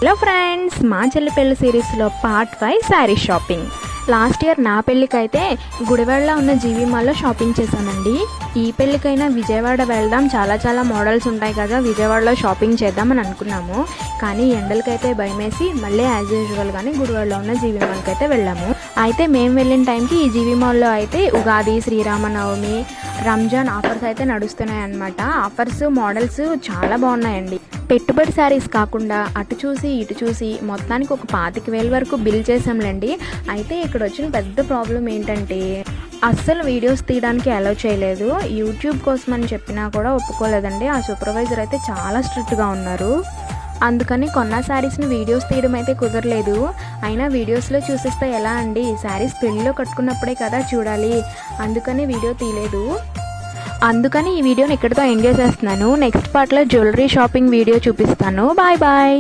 Hello friends, మా చెల్లి పెళ్లి సిరీస్లో part 5 sari shopping. Last year నా పెళ్ళికైతే గుడివాడలో ఉన్న జీవీ మాల్లో షాపింగ్ చేశానండి. ఈ పెళ్ళికైనా విజయవాడ వెళ్దాం, చాలా మోడల్స్ ఉంటాయి కదా, విజయవాడలో షాపింగ్ చేద్దామని అనుకున్నాము. కానీ ఎండలకైతే భయమేసి మళ్ళీ యాజ్ యూజువల్గానే గుడివాడలో ఉన్న జీవీ మాల్కి అయితే వెళ్ళాము. అయితే మేము వెళ్ళిన టైంకి ఈ జీవీ మాల్లో అయితే ఉగాది, శ్రీరామనవమి, రంజాన్ ఆఫర్స్ అయితే నడుస్తున్నాయి అన్నమాట. ఆఫర్స్, మోడల్స్ చాలా బాగున్నాయండి. పెట్టుబడి శారీస్ కాకుండా అటు చూసి ఇటు చూసి మొత్తానికి ఒక 25,000 వరకు బిల్ చేసాంలేండి. అయితే ఇక్కడ వచ్చిన పెద్ద ప్రాబ్లం ఏంటంటే అస్సలు వీడియోస్ తీయడానికి అలౌ చేయలేదు. యూట్యూబ్ కోసం అని చెప్పినా కూడా ఒప్పుకోలేదండి. ఆ సూపర్వైజర్ అయితే చాలా స్ట్రిక్ట్గా ఉన్నారు. అందుకని కొన్న శారీస్ని వీడియోస్ తీయడం అయితే కుదరలేదు. అయినా వీడియోస్లో చూసిస్తే ఎలా అండి, శారీస్ పెళ్ళిలో కట్టుకున్నప్పుడే కదా చూడాలి, అందుకని వీడియో తీయలేదు. అందుకని ఈ వీడియోని ఇక్కడితో ఎండ్ చేసేస్తున్నాను. నెక్స్ట్ పార్ట్లో జ్యువెలరీ షాపింగ్ వీడియో చూపిస్తాను. Bye bye.